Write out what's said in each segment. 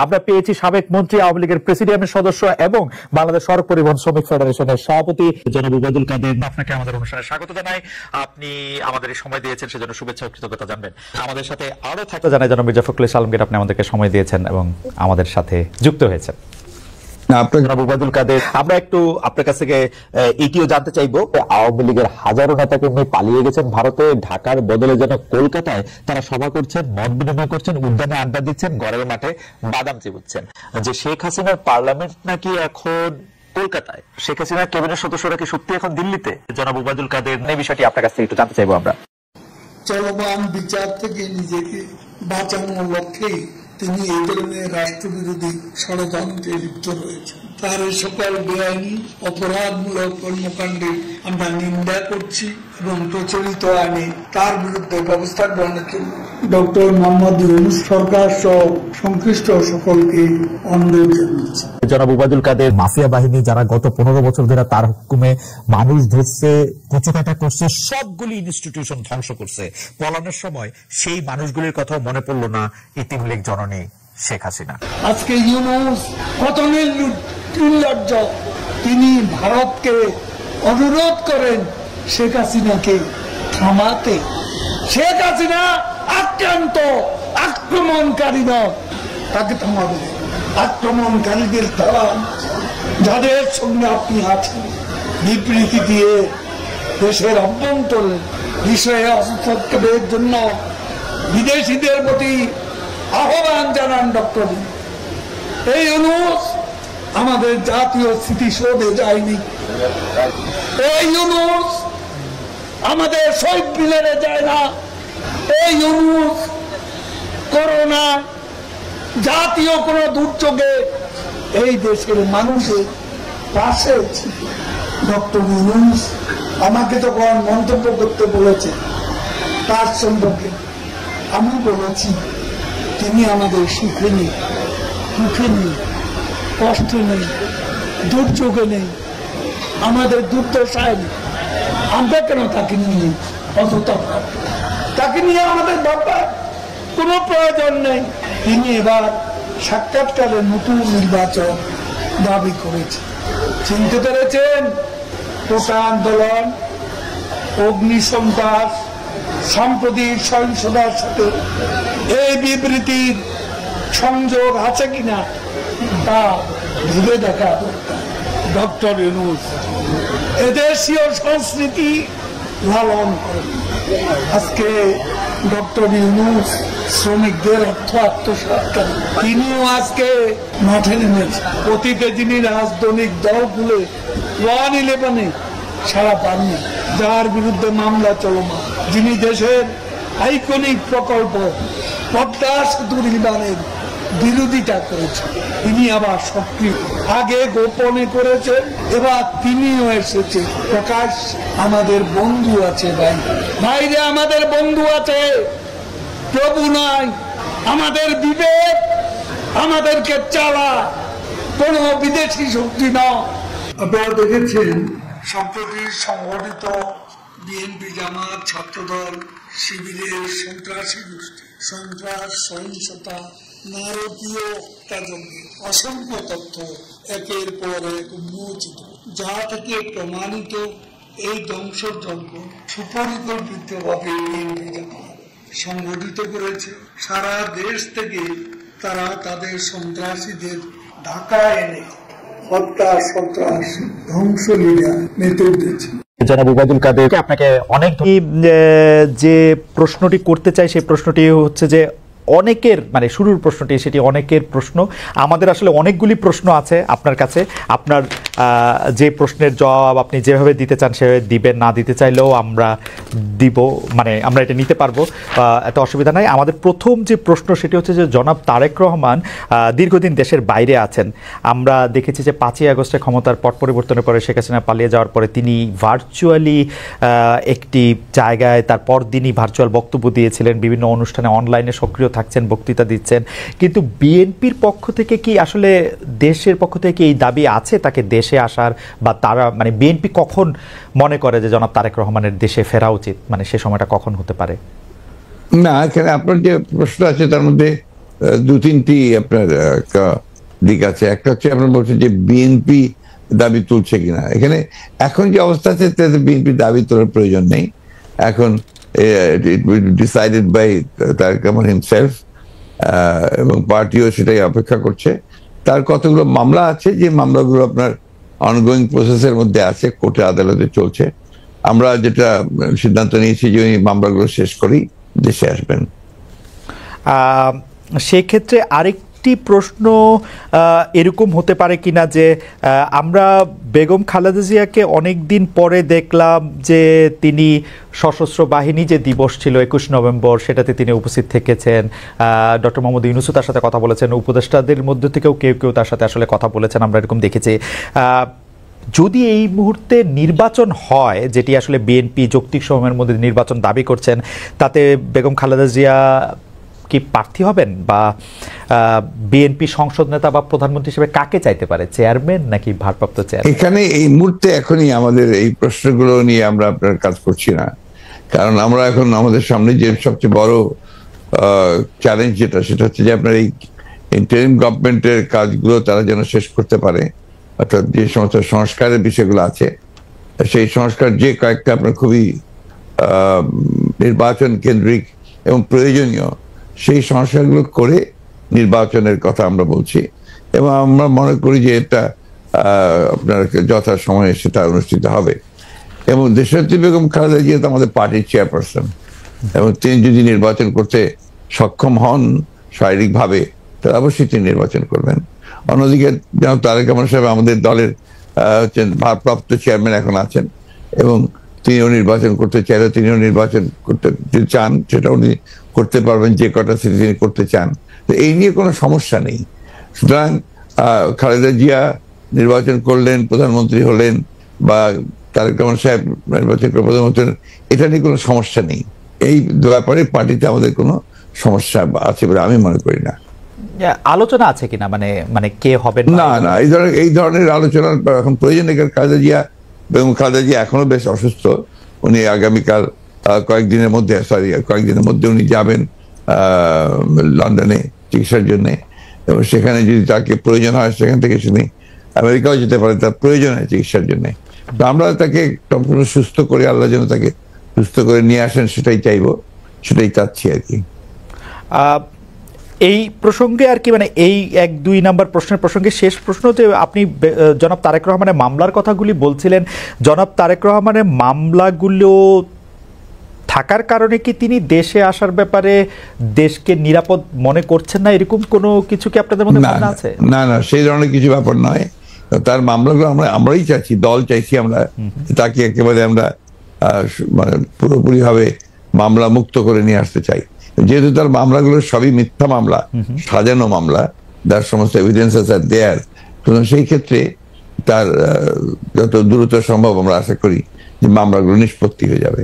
আমরা পেয়েছি সাবেক মন্ত্রী, আওয়ামী লীগের প্রেসিডিয়ামের সদস্য এবং বাংলাদেশ সড়ক পরিবহন শ্রমিক ফেডারেশনের সভাপতি জনাব উবায়দুল কাদের। আপনাকে আমাদের অনুষ্ঠানে স্বাগত জানাই। আপনি আমাদের এই সময় দিয়েছেন, সেজন্য শুভেচ্ছা ও কৃতজ্ঞতা জানবেন। আমাদের সাথে আরো থাকতে জানাই জনাব মির্জা ফখরুল আলমগীর, আপনি আমাদেরকে সময় দিয়েছেন এবং আমাদের সাথে যুক্ত হয়েছেন। আমরা একটু আপনার কাছ থেকে এটিও জানতে চাইবো, আওয়ামী লীগের হাজারো নেতাকে পালিয়ে গেছেন ভারতে, ঢাকার বদলে যেন কলকাতায় তারা সভা করছেন, মত বিনিময় করছেন, উদ্যানে আড্ডা দিচ্ছেন, ঘরের মাঠে বাদাম চিবুচ্ছেন। যে শেখ হাসিনার পার্লামেন্ট নাকি এখন কলকাতায়, শেখ হাসিনার ক্যাবিনেট সদস্যরা কি সত্যি এখন দিল্লিতে? জনাব উবায়দুল কাদের, এই বিষয়টি আপনার কাছ থেকে একটু জানতে চাইবো আমরা। চলমান বিচার থেকে নিজেকে বাঁচানোর লক্ষ্যেই তিনি এই ধরনের রাষ্ট্রবিরোধী ষড়যন্ত্রে লিপ্ত রয়েছেন। তার এই সকল বেআইনি অপরাধমূলক কর্মকাণ্ডে আমরা নিন্দা করছি এবং প্রচলিত আইনে তার বিরুদ্ধে ব্যবস্থা গ্রহণের জন্য ডক্টর মোহাম্মদ ইউনূস সরকার সহ সংশ্লিষ্ট সকলকে অনুরোধ জানাচ্ছি। জনাব উবায়দুল কাদের, মাফিয়া বাহিনী যারা গত 15 বছর ধরে তার হুকুমে মানুষ ধরছে, কুচকাটা করছে, সবগুলি ইনস্টিটিউশন ধ্বংস করছে, পলানোর সময় সেই মানুষগুলির কথা মনে পড়লো না এতিম লীগ জননী শেখ হাসিনা। আজকে ইউনূস পতনের নির্লজ্জ, তিনি ভারতকে অনুরোধ করেন শেখ হাসিনাকে থামাতে। শেখ হাসিনা আক্রান্ত, আক্রমণকারী নয়, তাকে থামাবে। আক্রমণকারীদের দ্বারা যাদের সঙ্গে আপনি আছেন, বিবৃতি দিয়ে দেশের অভ্যন্তরে বিষয়ে হস্তক্ষেপের জন্য বিদেশিদের প্রতি আহ্বান জানান ডক্টর। এই ইউনূস আমাদের জাতীয় স্মৃতিসৌধে যায়নি, এই ইউনূস আমাদের শহীদ মিনারে যায় না, এই ইউনূস করোনা জাতীয় কোন দুর্যোগে এই দেশের মানুষের পাশে ছিল। ডক্টর ইউনূস আমাকে তখন মন্তব্য করতে বলেছে, তার সম্পর্কে আমি বলেছি তিনি আমাদের সুখে নেই, দুঃখে নেই, কষ্টে নেই, দুর্যোগে নেই, আমাদের দুর্দশায় নেই। আমরা কেন তাকে নিয়ে অযথা তাকে নিয়ে আমাদের ভাববার কোনো প্রয়োজন নেই। তিনি এবার সাক্ষাৎকারে নতুন নির্বাচন দাবি করেছেন। চিনতে পেরেছেন কোটা আন্দোলন, অগ্নিসন্ত্রাস, সাম্প্রতিক সহিংসতার সাথে এই বিবৃতির সংযোগ আছে কিনা তা ভেবে দেখা। ডক্টর ইউনূস এদেশীয় সংস্কৃতি লালন করেন। আজকে ডক্টর ইউনূস শ্রমিকদের অর্থ আত্মসাৎ করেন, তিনিও আজকে মাঠে নেমেছেন। অতীতে যিনি রাজনৈতিক দলগুলো 111 সারা পাননি, যার বিরুদ্ধে মামলা চলমান, যিনি দেশের আইকনিক প্রকল্প পদ্মা সেতু নির্মাণের বিরোধিতা করেছেন, তিনি আবার সক্রিয়। আগে গোপনে করেছেন, এবার তিনিও এসেছে প্রকাশ। আমাদের বন্ধু আছে বাইরে, আমাদের বন্ধু আছে, প্রভু নয়। আমাদের বিবেক আমাদেরকে চালা, কোন বিদেশি শক্তি নয়। আপনারা দেখেছেন সম্প্রতি সংগঠিত বিএনপি, জামাত, ছাত্রদল, শিবিরের সন্ত্রাসী গোষ্ঠী, সন্ত্রাস, সহিংসতা, নারকীয় কাজে অসংখ্য তথ্য একের পর এক উন্মোচিত, যা থেকে প্রমাণিত এই ধ্বংসযজ্ঞ সুপরিকল্পিতভাবে বিএনপি, জামাত সংগঠিত করেছে। সারা দেশ থেকে তারা তাদের সন্ত্রাসীদের ঢাকায় এনে হত্যা, সন্ত্রাস, ধ্বংসলীলা মেতে উঠেছে। জনাব উবায়দুল কাদের, আপনাকে অনেক যে প্রশ্নটি করতে চাই সেই প্রশ্নটি হচ্ছে যে অনেকের মানে শুরুর প্রশ্নটি সেটি অনেকের প্রশ্ন। আমাদের আসলে অনেকগুলি প্রশ্ন আছে আপনার কাছে। আপনার যে প্রশ্নের জবাব আপনি যেভাবে দিতে চান সেভাবে দিবেন, না দিতে চাইলেও আমরা দিব, মানে আমরা এটা নিতে পারবো, এত অসুবিধা নাই। আমাদের প্রথম যে প্রশ্ন সেটি হচ্ছে যে জনাব তারেক রহমান দীর্ঘদিন দেশের বাইরে আছেন। আমরা দেখেছি যে 5ই আগস্টে ক্ষমতার পট পরিবর্তনের পরে শেখ হাসিনা পালিয়ে যাওয়ার পরে তিনি ভার্চুয়ালি একটি জায়গায় তার পরদিনই ভার্চুয়াল বক্তব্য দিয়েছিলেন, বিভিন্ন অনুষ্ঠানে অনলাইনে সক্রিয় থাকছেন, বক্তৃতা দিচ্ছেন। কিন্তু বিএনপির পক্ষ থেকে কি আসলে দেশের পক্ষ থেকে এই দাবি আছে তাকে দেশে আসার, বা তারা মানে বিএনপি কখন মনে করে যে জনাব তারেক রহমানের দেশে ফেরা উচিত, মানে সে সময়টা কখন হতে পারে? না, এখানে আপনার যে প্রশ্ন আছে তার মধ্যে দু তিনটি আপনার দিক আছে। একটা হচ্ছে আপনার বলছেন যে বিএনপি দাবি তুলছে কিনা। এখানে এখন যে অবস্থা আছে তাতে বিএনপি দাবি তোলার প্রয়োজন নেই। এখন it will decided by Tarek Rahman himself, এবং পার্টিও সেটাই অপেক্ষা করছে। তার কতগুলো মামলা আছে, যে মামলাগুলো আপনার অনগোয়িং প্রসেসের মধ্যে আছে, কোর্টে আদালতে চলছে। আমরা যেটা সিদ্ধান্ত নিয়েছি যে ওই মামলাগুলো শেষ করেই দেশে আসবেন। সেক্ষেত্রে আরেকটি প্রশ্ন এরকম হতে পারে কিনা যে আমরা বেগম খালেদা জিয়াকে অনেক দিন পরে দেখলাম যে তিনি সশস্ত্র বাহিনী যে দিবস ছিল 21 নভেম্বর, সেটাতে তিনি উপস্থিত থেকেছেন। ডক্টর মোহাম্মদ ইউনূসও তার সাথে কথা বলেছেন, উপদেষ্টাদের মধ্যে থেকেও কেউ কেউ তার সাথে আসলে কথা বলেছেন, আমরা এরকম দেখেছি। যদি এই মুহূর্তে নির্বাচন হয়, যেটি আসলে বিএনপি যৌক্তিক সময়ের মধ্যে নির্বাচন দাবি করছেন, তাতে বেগম খালেদা জিয়া কি প্রার্থী হবেন, বা বিএনপি সংসদ নেতা বা প্রধানমন্ত্রী হিসেবে কাকে চাইতে পারে, চেয়ারম্যান নাকি ভারপ্রাপ্ত চেয়ারম্যান? এখানে এই মুহূর্তে এখনই আমাদের এই প্রশ্নগুলো নিয়ে আমরা আপনার কাজ করছি না, কারণ আমরা এখন আমাদের সামনে যে সবচেয়ে বড় চ্যালেঞ্জ সেটা হচ্ছে যে আপনার এই ইন্টারিম গভর্নমেন্টের কাজগুলো তারা যেন শেষ করতে পারে, অর্থাৎ যে সমস্ত সংস্কারের বিষয়গুলো আছে সেই সংস্কার যে কয়েকটা আপনার খুবই নির্বাচন কেন্দ্রিক এবং প্রয়োজনীয়, সেই সংস্কারগুলো করে নির্বাচনের কথা আমরা বলছি। এবং আমরা মনে করি যে এটা আপনার যথা সময়ে সেটা অনুষ্ঠিত হবে। এবং দেশনেত্রী বেগম খালেদা জিয়া তো আমাদের পার্টির চেয়ারপারসন, এবং তিনি যদি নির্বাচন করতে সক্ষম হন শারীরিকভাবে, তাহলে অবশ্যই তিনি নির্বাচন করবেন। অন্যদিকে যেন তারেক রহমান সাহেব আমাদের দলের হচ্ছেন ভারপ্রাপ্ত চেয়ারম্যান এখন আছেন, এবং তিনিও নির্বাচন করতে চাইলে তিনিও নির্বাচন করতে চান, সেটা উনি করতে পারবেন যে কটা সিটি তিনি করতে চান। তো এই নিয়ে কোনো সমস্যা নেই। সুতরাং খালেদা জিয়া নির্বাচন করলেন, প্রধানমন্ত্রী হলেন, বা তারেক রহমান সাহেব নির্বাচন করে প্রধানমন্ত্রী, এটা নিয়ে কোনো সমস্যা নেই। এই ব্যাপারে পার্টিতে আমাদের কোনো সমস্যা আছে বলে আমি মনে করি না। আলোচনা আছে কিনা, মানে কে হবে না, এই ধরনের আলোচনার এখন প্রয়োজন নেই। খালেদা জিয়া বেগম খালেদা জিয়া এখনো বেশ অসুস্থ। উনি আগামীকাল কয়েকদিনের মধ্যে উনি যাবেন লন্ডনে চিকিৎসার জন্য, এবং সেখানে যদি তাকে প্রয়োজন হয় সেখান থেকে তিনি আমেরিকাও যেতে পারে তার প্রয়োজন হয় চিকিৎসার জন্য। তো আমরা তাকে সম্পূর্ণ সুস্থ করে, আল্লাহ যেন তাকে সুস্থ করে নিয়ে আসেন সেটাই চাইবো, সেটাই চাচ্ছি আর কি। এই প্রসঙ্গে আর কি, মানে এই 1-2 নাম্বার প্রশ্নের প্রসঙ্গে শেষ প্রশ্ন, যে আপনি জনাব তারেক রহমানের মামলার কথাগুলি বলছিলেন, জনাব তারেক রহমানের মামলাগুলো থাকার কারণে কি তিনি দেশে আসার ব্যাপারে দেশকে নিরাপদ মনে করছেন না, এরকম কোনো কিছু কি আপনাদের মধ্যে ভাবনা আছে? না, সেই ধরনের কিছু ব্যাপার নয়। তার মামলাগুলো আমরাই চাইছি, দল চাইছি আমরা তাকে একেবারে আমরা মানে পুরোপুরি ভাবে মামলা মুক্ত করে নিয়ে আসতে চাই। যেহেতু তার মামলাগুলো সবই মিথ্যা মামলা, সাজানো মামলা, তার সমস্ত এভিডেন্সেস আর দেয়ার, সেই ক্ষেত্রে তার যত দ্রুত সম্ভব আমরা আশা করি যে মামলাগুলো নিষ্পত্তি হয়ে যাবে।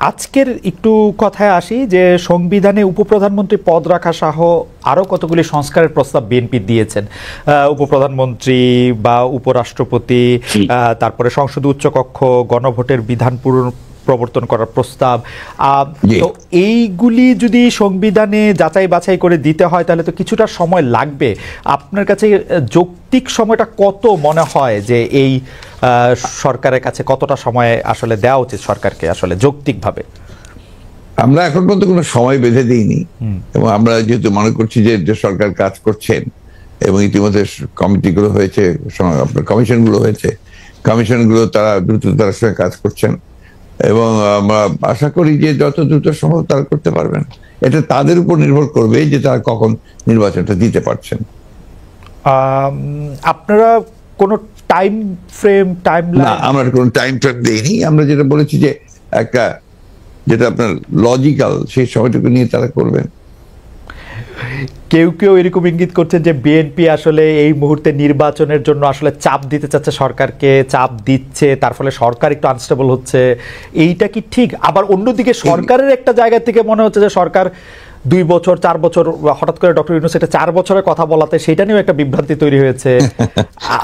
আজকের একটু কথায় আসি, যে সংবিধানে উপপ্রধানমন্ত্রী পদ রাখা সহ আরো কতগুলি সংস্কারের প্রস্তাব বিএনপি দিয়েছেন। উপপ্রধানমন্ত্রী বা উপরাষ্ট্রপতি, তারপরে সংসদ উচ্চকক্ষ, গণভোটের বিধান প্রবর্তন করার প্রস্তাব। তো এইগুলি যদি সংবিধানে যাচাই বাছাই করে দিতে হয় তাহলে তো কিছুটা সময় লাগবে। আপনার কাছে যৌক্তিক সময়টা কত মনে হয়, যে এই সরকারের কাছে কতটা সময় আসলে দেওয়া উচিত সরকারকে আসলে যৌক্তিকভাবে? আমরা এখন পর্যন্ত কোনো সময় বেঁধে দিইনি, এবং আমরা যেহেতু মনে করছি যে সরকার কাজ করছেন, এবং ইতিমধ্যে কমিটিগুলো হয়েছে, আপনার কমিশনগুলো হয়েছে, কমিশনগুলো তারা দ্রুততার সঙ্গে কাজ করছেন, এবং আমরা আশা করি যে যত দ্রুত সম্ভব তারা করতে পারবেন। এটা তাদের উপর নির্ভর করবে যে তারা কখন নির্বাচনটা দিতে পারছেন। আপনারা কোনো টাইম ফ্রেম, না, আমরা কোনো টাইম ফ্রেম দেইনি। আমরা যেটা বলেছি যে একটা যেটা আপনার লজিক্যাল, সেই সময়টুকু নিয়ে তারা করবেন। কেউ কেউ এরকম ইঙ্গিত করছেন যে বিএনপি আসলে এই মুহূর্তে নির্বাচনের জন্য আসলে চাপ দিতে চাচ্ছে, সরকারকে চাপ দিচ্ছে, তার ফলে সরকার একটু আনস্টেবল হচ্ছে। এইটা কি ঠিক? আবার অন্যদিকে সরকারের একটা জায়গা থেকে মনে হচ্ছে যে সরকার 2 বছর 4 বছর, হঠাৎ করে ডক্টর ইউনূস এটা 4 বছরের কথা বলাতে সেটা নিয়েও একটা বিভ্রান্তি তৈরি হয়েছে।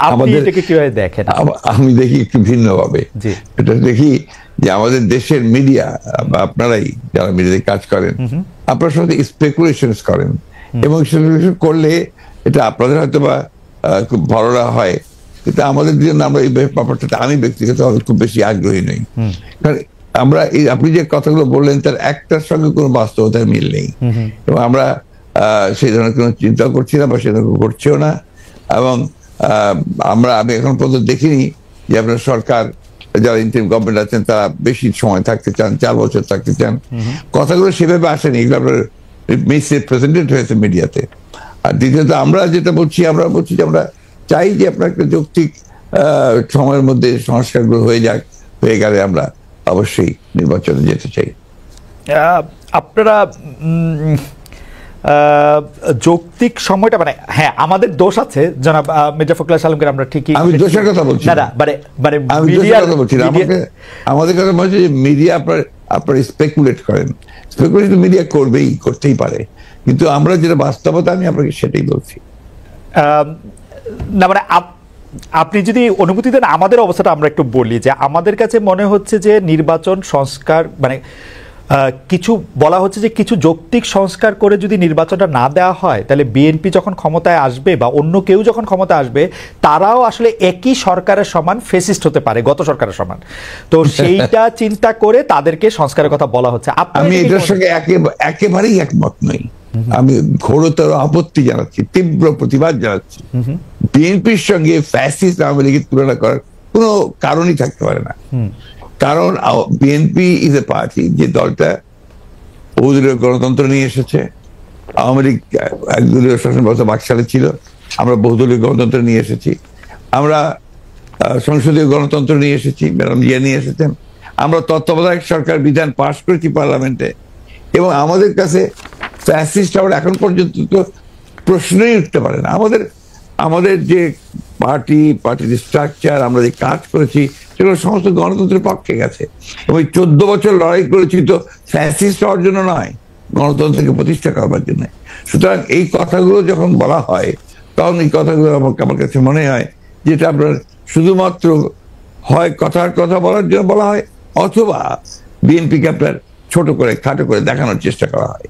আপনি এটাকে কিভাবে দেখেন? আমি দেখি একটু ভিন্নভাবে। এটা দেখি যে আমাদের দেশের মিডিয়া বা আপনারাই যারা মিডিয়াতে কাজ করেন আপনারা সবাই স্পেকুলেশনস করেন এবং স্পেকুলেশন করলে এটা আপনাদের হয়তো বা খুব ভালো হয়, কিন্তু আমাদের জন্য আমরা এই ব্যাপারটাতে আমি ব্যক্তিগত খুব বেশি আগ্রহী নই। কারণ আমরা আপনি যে কথাগুলো বললেন তার একটার সঙ্গে কোনো বাস্তবতার মিল নেই এবং আমরা সেই ধরনের কোনো চিন্তা করছি না বা সে ধরনের করছেও না। এবং আমি এখন পর্যন্ত দেখিনি যে আপনার সরকার যারা ইন্টারিম গভর্নমেন্ট আছেন তারা বেশি সময় থাকতে চান, 4 বছর থাকতে চান। কথাগুলো সেভাবে আসেনি, এগুলো আপনার মিসরিপ্রেজেন্টেড হয়েছে মিডিয়াতে। আর দ্বিতীয়ত আমরা যেটা বলছি, আমরা বলছি যে আমরা চাই যে আপনার একটা যৌক্তিক সময়ের মধ্যে সংস্কারগুলো হয়ে যাক, হয়ে গেলে আমরা অবশ্যই নির্বাচনে যেতে চাই। আপনারা যৌক্তিক সময়টা মানে হ্যাঁ আমাদের দোষ আছে জনাব মির্জা ফখরুল আলমগীর, আমরা ঠিকই, আমি দোষের কথা বলছি না, আমি দোষের কথা বলছি না। আমাদের কথা বলছি যে মিডিয়া আপনার স্পেকুলেট করেন, স্পেকুলেট মিডিয়া করতেই পারে, কিন্তু আমরা যেটা বাস্তবতা আমি আপনাকে সেটাই বলছি। না মানে আপনি যদি অনুমতি দেন আমাদের অবস্থাটা আমরা একটু বলি যে আমাদের কাছে মনে হচ্ছে যে নির্বাচন সংস্কার মানে কিছু বলা হচ্ছে যে কিছু যৌক্তিক সংস্কার করে যদি নির্বাচনটা না দেওয়া হয় তাহলে বিএনপি যখন ক্ষমতায় আসবে বা অন্য কেউ যখন ক্ষমতায় আসবে তারাও আসলে একই সরকারের সমান ফেসিস্ট হতে পারে, গত সরকারের সমান। তো সেইটা চিন্তা করে তাদেরকে সংস্কারের কথা বলা হচ্ছে। আমি এটার সঙ্গে একেবারেই একমত নই। আমি ঘোরতর আপত্তি জানাচ্ছি, তীব্র প্রতিবাদ জানাচ্ছি। বিএনপির সঙ্গে ফ্যাসিস্ট আওয়ামী লীগের তুলনা করার কোনো কারণই থাকতে পারে না। কারণ বিএনপি ইজ এ পার্টি যে দলটা বহুদলীয় গণতন্ত্র নিয়ে এসেছে। আওয়ামী লীগ একদলীয় শাসন ব্যবস্থা বাকশালে ছিল, আমরা বহুদলীয় গণতন্ত্র নিয়ে এসেছি। আমরা সংসদীয় গণতন্ত্র নিয়ে এসেছি, ম্যাডাম জিয়া নিয়ে এসেছেন। আমরা তত্ত্বাবধায়ক সরকার বিধান পাশ করেছি পার্লামেন্টে, এবং আমাদের কাছে ফ্যাসিস্ট আমরা এখন পর্যন্ত তো প্রশ্নই উঠতে পারে না। আমাদের যে পার্টির স্ট্রাকচার, আমরা যে কাজ করেছি সেগুলো সমস্ত গণতন্ত্রের পক্ষে গেছে। এবং 14 বছর লড়াই করেছি তো ফ্যাসিস্ট হওয়ার জন্য নয়, গণতন্ত্রকে প্রতিষ্ঠা করবার জন্য। সুতরাং এই কথাগুলো যখন বলা হয় তখন এই কথাগুলো আমার কাছে মনে হয় যেটা আপনার শুধুমাত্র হয় কথার কথা বলার জন্য বলা হয়, অথবা বিএনপিকে আপনার ছোট করে খাটো করে দেখানোর চেষ্টা করা হয়।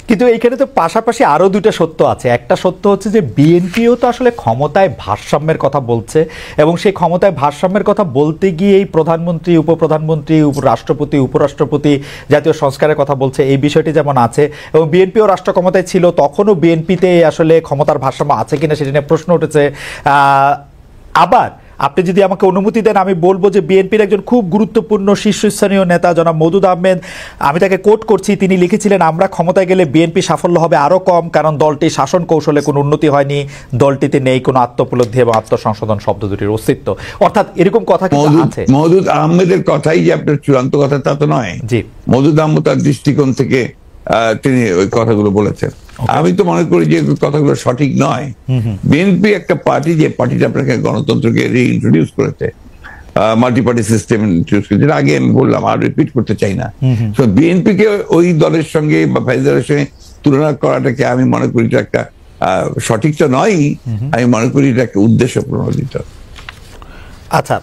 কিন্তু এইখানে তো পাশাপাশি আরো দুইটা সত্য আছে। একটা সত্য হচ্ছে যে বিএনপিও তো আসলে ক্ষমতায় ভারসাম্যের কথা বলছে, এবং সেই ক্ষমতায় ভারসাম্যের কথা বলতে গিয়ে এই প্রধানমন্ত্রী, উপপ্রধানমন্ত্রী, রাষ্ট্রপতি, উপরাষ্ট্রপতি জাতীয় সংস্কারের কথা বলছে, এই বিষয়টি যেমন আছে। এবং বিএনপিও রাষ্ট্র ক্ষমতায় ছিল, তখনও বিএনপিতে আসলে ক্ষমতার ভারসাম্য আছে কিনা সেটা নিয়ে প্রশ্ন উঠেছে। আবার আপনি যদি আমাকে অনুমতি দেন আমি বলবো যে বিএনপির একজন খুব গুরুত্বপূর্ণ শীর্ষস্থানীয় নেতা জনাব মওদুদ আহমেদ, আমি তাকে কোট করছি, তিনি লিখেছিলেন আমরা ক্ষমতায় গেলে বিএনপি সাফল্য হবে আরো কম, কারণ দলটির শাসন কৌশলে কোনো উন্নতি হয়নি, দলটিতে নেই কোনো আত্মোপলব্ধি এবং আত্মসংশোধন শব্দ দুটির অস্তিত্ব। অর্থাৎ এরকম কথা কিন্তু আছে। মওদুদ আহমেদের কথাই যে আপনার চূড়ান্ত কথা তা তো নয়। জি, মওদুদ আহমেদ তার দৃষ্টিকোণ থেকে তিনি ওই কথাগুলো বলেছেন। আমি তো মনে করি যে কথাগুলো সঠিক নয়। বিএনপি একটা পার্টি, যে পার্টিটা আপনাকে গণতন্ত্রকে রিইন্ট্রোডিউস করেছে, মাল্টি পার্টি সিস্টেম ইন্ট্রোডিউস করেছে, যেটা আগে আমি বললাম, আর রিপিট করতে চাই না। তো বিএনপিকে ওই দলের সঙ্গে বা ফেডারেশনের সঙ্গে তুলনা করাটাকে আমি মনে করি এটা একটা সঠিক তো নয়। আমি মনে করি এটা একটা উদ্দেশ্য প্রণোদিত। আচ্ছা,